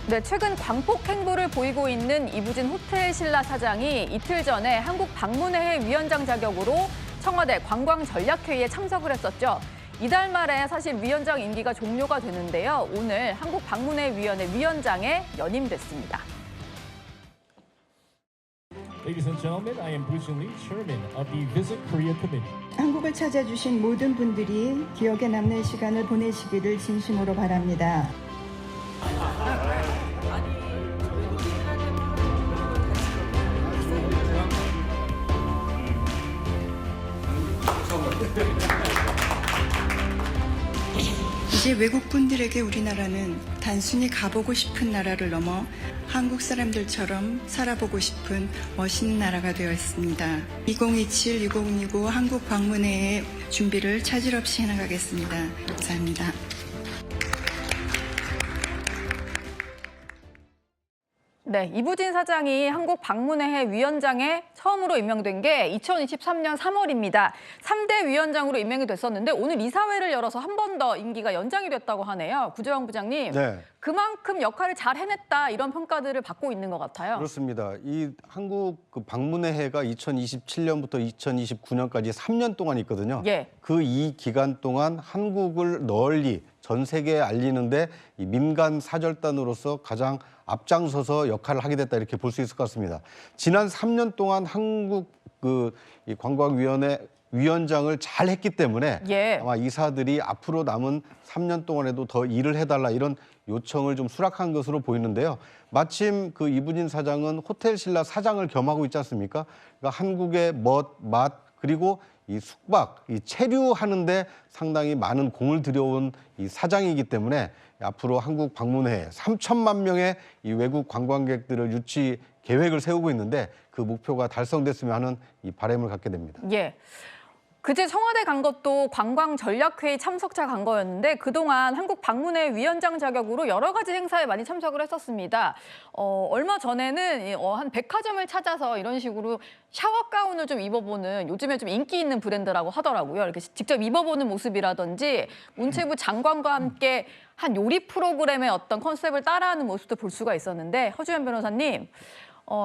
네, 최근 광폭 행보를 보이고 있는 이부진 호텔 신라 사장이 이틀 전에 한국 방문회 위원장 자격으로 청와대 관광전략회의에 참석을 했었죠. 이달 말에 사실 위원장 임기가 종료가 되는데요. 오늘 한국 방문회 위원회 위원장에 연임됐습니다. Ladies and gentlemen, I am Bruce Lee, Chairman of the Visit Korea Committee. 한국을 찾아주신 모든 분들이 기억에 남는 시간을 보내시기를 진심으로 바랍니다. 이제 외국 분들에게 우리나라는 단순히 가보고 싶은 나라를 넘어 한국 사람들처럼 살아보고 싶은 멋있는 나라가 되어 있습니다. 2027-2029 한국 방문회의 준비를 차질 없이 해나가겠습니다. 감사합니다. 네, 이부진 사장이 한국 방문회 위원장에 처음으로 임명된 게 2023년 3월입니다. 3대 위원장으로 임명이 됐었는데 오늘 이사회를 열어서 한 번 더 임기가 연장이 됐다고 하네요. 구재왕 부장님, 네. 그만큼 역할을 잘 해냈다 이런 평가들을 받고 있는 것 같아요. 그렇습니다. 이 한국 방문회가 2027년부터 2029년까지 3년 동안 있거든요. 예. 그 이 기간 동안 한국을 널리 전 세계에 알리는데 이 민간 사절단으로서 가장 앞장서서 역할을 하게 됐다 이렇게 볼 수 있을 것 같습니다. 지난 3년 동안 한국 이 관광위원회 위원장을 잘 했기 때문에 예. 아마 이사들이 앞으로 남은 3년 동안에도 더 일을 해달라 이런 요청을 좀 수락한 것으로 보이는데요. 마침 그 이부진 사장은 호텔 신라 사장을 겸하고 있지 않습니까? 그러니까 한국의 맛 그리고 이 숙박, 이 체류하는데 상당히 많은 공을 들여온 이 사장이기 때문에 앞으로 한국 방문회에 3천만 명의 이 외국 관광객들을 유치 계획을 세우고 있는데 그 목표가 달성됐으면 하는 이 바람을 갖게 됩니다. 예. 그제 청와대 간 것도 관광전략회의 참석자 간 거였는데 그동안 한국 방문회 위원장 자격으로 여러 가지 행사에 많이 참석을 했었습니다. 얼마 전에는 한 백화점을 찾아서 이런 식으로 샤워 가운을 좀 입어보는 요즘에 좀 인기 있는 브랜드라고 하더라고요. 이렇게 직접 입어보는 모습이라든지 문체부 장관과 함께 한 요리 프로그램의 어떤 컨셉을 따라하는 모습도 볼 수가 있었는데 허주연 변호사님,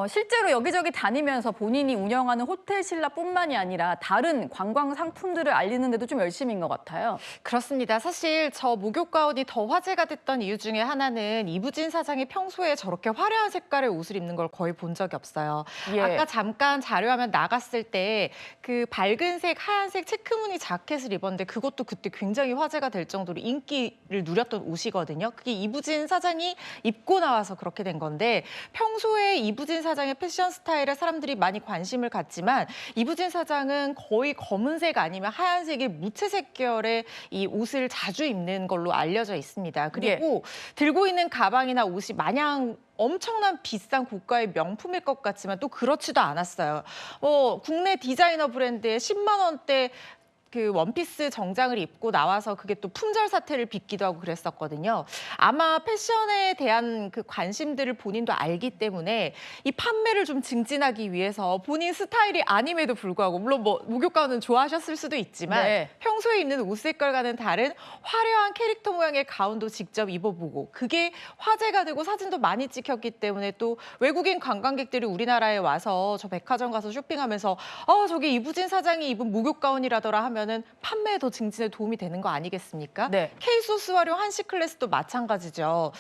실제로 여기저기 다니면서 본인이 운영하는 호텔 신라뿐만이 아니라 다른 관광 상품들을 알리는 데도 좀 열심인 것 같아요. 그렇습니다. 사실 저 목욕 가운이 더 화제가 됐던 이유 중에 하나는 이부진 사장이 평소에 저렇게 화려한 색깔의 옷을 입는 걸 거의 본 적이 없어요. 예. 아까 잠깐 자료화면 나갔을 때 그 밝은색, 하얀색 체크무늬 자켓을 입었는데 그것도 그때 굉장히 화제가 될 정도로 인기를 누렸던 옷이거든요. 그게 이부진 사장이 입고 나와서 그렇게 된 건데 평소에 이부진 사장의 패션 스타일에 사람들이 많이 관심을 갖지만 이부진 사장은 거의 검은색 아니면 하얀색의 무채색 계열의 이 옷을 자주 입는 걸로 알려져 있습니다. 그리고 들고 있는 가방이나 옷이 마냥 엄청난 비싼 고가의 명품일 것 같지만 또 그렇지도 않았어요. 국내 디자이너 브랜드의 10만 원대 그 원피스 정장을 입고 나와서 그게 또 품절 사태를 빚기도 하고 그랬었거든요. 아마 패션에 대한 그 관심들을 본인도 알기 때문에 이 판매를 좀 증진하기 위해서 본인 스타일이 아님에도 불구하고 물론 뭐 목욕 가운은 좋아하셨을 수도 있지만 네. 평소에 입는 옷 색깔과는 다른 화려한 캐릭터 모양의 가운도 직접 입어보고 그게 화제가 되고 사진도 많이 찍혔기 때문에 또 외국인 관광객들이 우리나라에 와서 저 백화점 가서 쇼핑하면서 저게 이부진 사장이 입은 목욕 가운이라더라 하면 는 판매에 더 증진에 도움이 되는 거 아니겠습니까? 네. K소스 활용 한식 클래스도 마찬가지죠.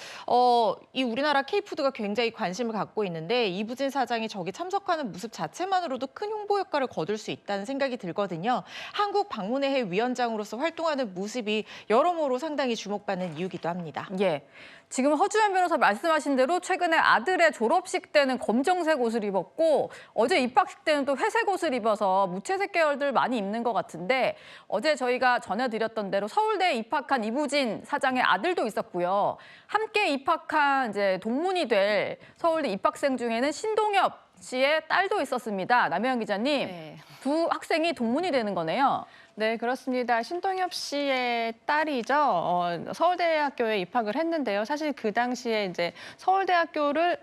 이 우리나라 K푸드가 굉장히 관심을 갖고 있는데 이부진 사장이 저기 참석하는 모습 자체만으로도 큰 홍보 효과를 거둘 수 있다는 생각이 들거든요. 한국 방문회 위원장으로서 활동하는 모습이 여러모로 상당히 주목받는 이유기도 합니다. 예. 지금 허주연 변호사 말씀하신 대로 최근에 아들의 졸업식 때는 검정색 옷을 입었고 어제 입학식 때는 또 회색 옷을 입어서 무채색 계열들 많이 입는 것 같은데 어제 저희가 전해드렸던 대로 서울대에 입학한 이부진 사장의 아들도 있었고요. 함께 입학한 이제 동문이 될 서울대 입학생 중에는 신동엽 씨의 딸도 있었습니다. 남혜영 기자님, 네. 두 학생이 동문이 되는 거네요. 네, 그렇습니다. 신동엽 씨의 딸이죠. 서울대학교에 입학을 했는데요. 사실 그 당시에 이제 서울대학교를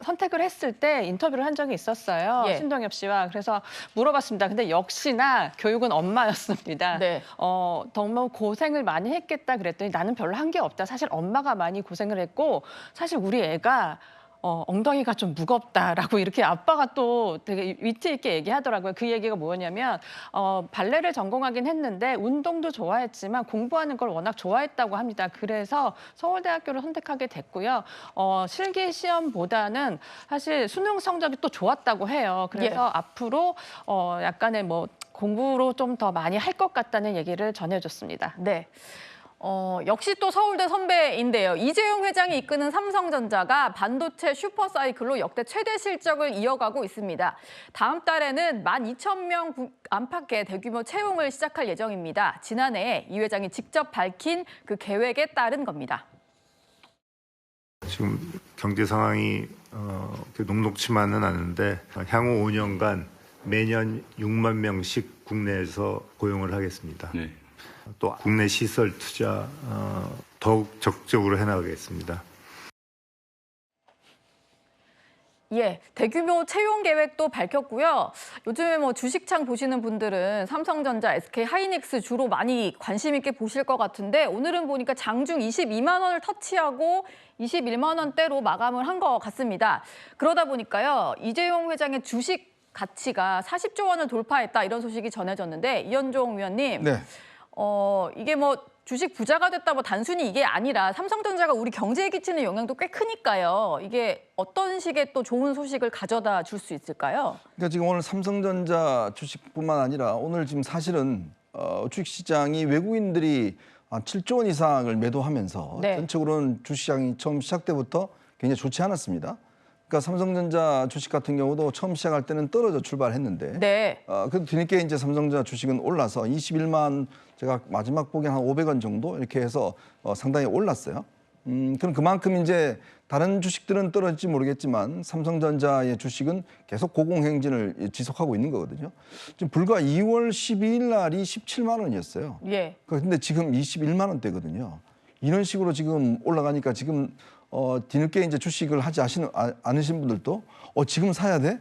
선택을 했을 때 인터뷰를 한 적이 있었어요. 예. 신동엽 씨와. 그래서 물어봤습니다. 근데 역시나 교육은 엄마였습니다. 네. 너무 고생을 많이 했겠다 그랬더니 나는 별로 한 게 없다. 사실 엄마가 많이 고생을 했고 사실 우리 애가 엉덩이가 좀 무겁다라고 이렇게 아빠가 또 되게 위트 있게 얘기하더라고요. 그 얘기가 뭐냐면 발레를 전공하긴 했는데 운동도 좋아했지만 공부하는 걸 워낙 좋아했다고 합니다. 그래서 서울대학교를 선택하게 됐고요. 실기 시험보다는 사실 수능 성적이 또 좋았다고 해요. 그래서 앞으로 약간의 뭐 공부로 좀 더 많이 할 것 같다는 얘기를 전해줬습니다. 네. 역시 또 서울대 선배인데요. 이재용 회장이 이끄는 삼성전자가 반도체 슈퍼사이클로 역대 최대 실적을 이어가고 있습니다. 다음 달에는 12,000명 안팎의 대규모 채용을 시작할 예정입니다. 지난해 이 회장이 직접 밝힌 그 계획에 따른 겁니다. 지금 경제 상황이 녹록치만은 않은데 향후 5년간 매년 6만 명씩 국내에서 고용을 하겠습니다. 네. 또 국내 시설 투자 더욱 적극적으로 해나가겠습니다. 예, 대규모 채용 계획도 밝혔고요. 요즘에 뭐 주식창 보시는 분들은 삼성전자, SK 하이닉스 주로 많이 관심 있게 보실 것 같은데 오늘은 보니까 장중 22만 원을 터치하고 21만 원대로 마감을 한 것 같습니다. 그러다 보니까요, 이재용 회장의 주식 가치가 40조 원을 돌파했다 이런 소식이 전해졌는데 이현종 위원님, 네. 이게 뭐 주식 부자가 됐다 뭐 단순히 이게 아니라 삼성전자가 우리 경제에 끼치는 영향도 꽤 크니까요. 이게 어떤 식의 또 좋은 소식을 가져다 줄 수 있을까요? 그러니까 지금 오늘 삼성전자 주식뿐만 아니라 오늘 지금 사실은 주식시장이 외국인들이 한 7조 원 이상을 매도하면서 네. 전체적으로는 주식시장이 처음 시작 때부터 굉장히 좋지 않았습니다. 그러니까 삼성전자 주식 같은 경우도 처음 시작할 때는 떨어져 출발했는데 네. 그래도 뒤늦게 이제 삼성전자 주식은 올라서 21만 제가 마지막 보기엔 한 500원 정도 이렇게 해서 상당히 올랐어요. 그럼 그만큼 이제 다른 주식들은 떨어질지 모르겠지만 삼성전자의 주식은 계속 고공행진을 지속하고 있는 거거든요. 지금 불과 2월 12일 날이 17만 원이었어요. 예. 근데 지금 21만 원대거든요. 이런 식으로 지금 올라가니까 지금 뒤늦게 이제 주식을 하지 않으신 분들도 지금 사야 돼?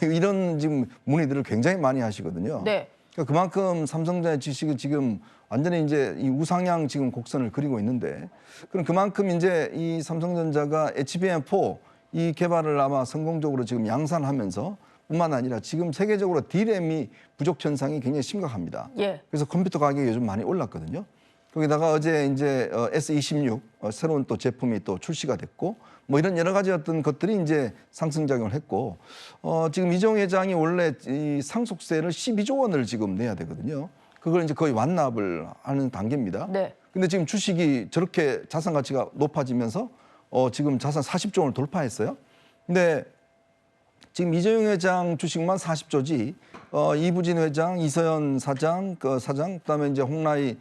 이런 지금 문의들을 굉장히 많이 하시거든요. 네. 그러니까 그만큼 삼성전자 주식이 지금 완전히 이제 이 우상향 지금 곡선을 그리고 있는데 그럼 그만큼 이제 이 삼성전자가 HBM4 이 개발을 아마 성공적으로 지금 양산하면서 뿐만 아니라 지금 세계적으로 D램이 부족 현상이 굉장히 심각합니다. 예. 그래서 컴퓨터 가격이 요즘 많이 올랐거든요. 거기다가 어제 이제 S26 새로운 또 제품이 또 출시가 됐고 뭐 이런 여러 가지 어떤 것들이 이제 상승작용을 했고 지금 이재용 회장이 원래 이 상속세를 12조 원을 지금 내야 되거든요. 그걸 이제 거의 완납을 하는 단계입니다. 네. 근데 지금 주식이 저렇게 자산 가치가 높아지면서 지금 자산 40조 원을 돌파했어요. 근데 지금 이재용 회장 주식만 40조지 이부진 회장, 이서연 사장, 그다음에 이제 홍라희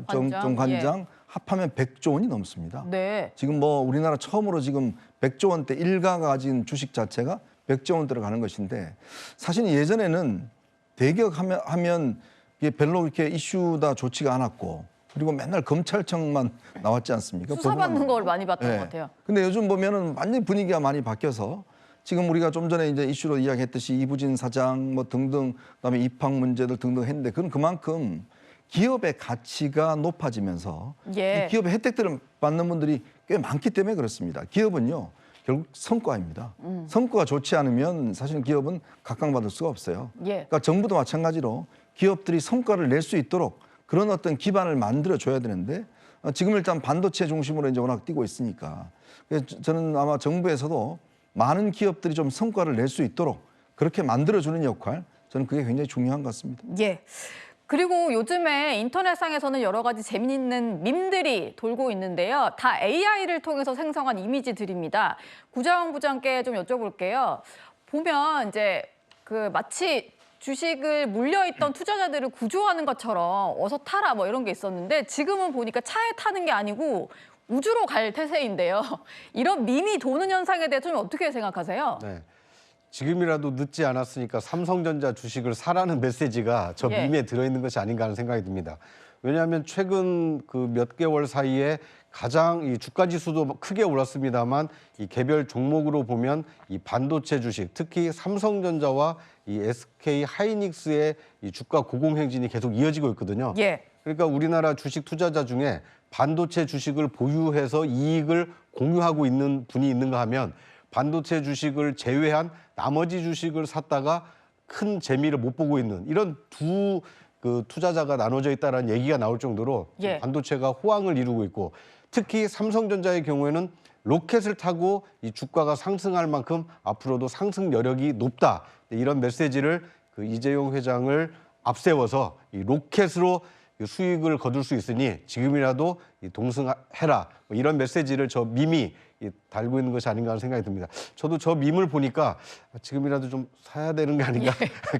정 관장 합하면 100조 원이 넘습니다. 네. 지금 뭐 우리나라 처음으로 지금 100조 원대 일가가 가진 주식 자체가 100조 원 들어가는 것인데 사실 예전에는 대기업하면 이게 별로 이렇게 이슈다 좋지가 않았고 그리고 맨날 검찰청만 나왔지 않습니까? 수사받는 걸 많이 봤던 네. 것 같아요. 근데 요즘 보면은 완전 분위기가 많이 바뀌어서 지금 우리가 좀 전에 이제 이슈로 이야기했듯이 이부진 사장 뭐 등등 그다음에 입학 문제들 등등 했는데 그건 그만큼 기업의 가치가 높아지면서 예. 이 기업의 혜택들을 받는 분들이 꽤 많기 때문에 그렇습니다. 기업은요 결국 성과입니다. 성과가 좋지 않으면 사실 기업은 각광받을 수가 없어요. 예. 그러니까 정부도 마찬가지로 기업들이 성과를 낼 수 있도록 그런 어떤 기반을 만들어 줘야 되는데 지금 일단 반도체 중심으로 이제 워낙 뛰고 있으니까 그래서 저는 아마 정부에서도 많은 기업들이 좀 성과를 낼 수 있도록 그렇게 만들어 주는 역할 저는 그게 굉장히 중요한 것 같습니다. 예. 그리고 요즘에 인터넷상에서는 여러 가지 재미있는 밈들이 돌고 있는데요. 다 AI를 통해서 생성한 이미지들입니다. 구자원 부장께 좀 여쭤볼게요. 보면 이제 그 마치 주식을 물려있던 투자자들을 구조하는 것처럼 어서 타라 뭐 이런 게 있었는데 지금은 보니까 차에 타는 게 아니고 우주로 갈 태세인데요. 이런 밈이 도는 현상에 대해 좀 어떻게 생각하세요? 네. 지금이라도 늦지 않았으니까 삼성전자 주식을 사라는 메시지가 저 예. 밈에 들어있는 것이 아닌가 하는 생각이 듭니다. 왜냐하면 최근 그 몇 개월 사이에 가장 이 주가 지수도 크게 올랐습니다만 이 개별 종목으로 보면 이 반도체 주식, 특히 삼성전자와 이 SK 하이닉스의 이 주가 고공행진이 계속 이어지고 있거든요. 예. 그러니까 우리나라 주식 투자자 중에 반도체 주식을 보유해서 이익을 공유하고 있는 분이 있는가 하면 반도체 주식을 제외한 나머지 주식을 샀다가 큰 재미를 못 보고 있는 이런 두 그 투자자가 나눠져 있다는 얘기가 나올 정도로 예. 반도체가 호황을 이루고 있고 특히 삼성전자의 경우에는 로켓을 타고 이 주가가 상승할 만큼 앞으로도 상승 여력이 높다. 이런 메시지를 그 이재용 회장을 앞세워서 이 로켓으로 수익을 거둘 수 있으니 지금이라도 이 동승해라. 뭐 이런 메시지를 저 밈이 달고 있는 것이 아닌가 하는 생각이 듭니다. 저도 저 밈을 보니까 지금이라도 좀 사야 되는 게 아닌가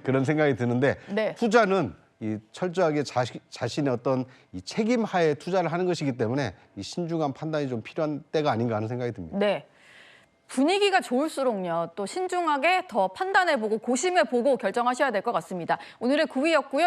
그런 생각이 드는데 네. 투자는 이 철저하게 자신의 어떤 이 책임 하에 투자를 하는 것이기 때문에 이 신중한 판단이 좀 필요한 때가 아닌가 하는 생각이 듭니다. 네. 분위기가 좋을수록요. 또 신중하게 더 판단해보고 고심해보고 결정하셔야 될 것 같습니다. 오늘의 9위였고요.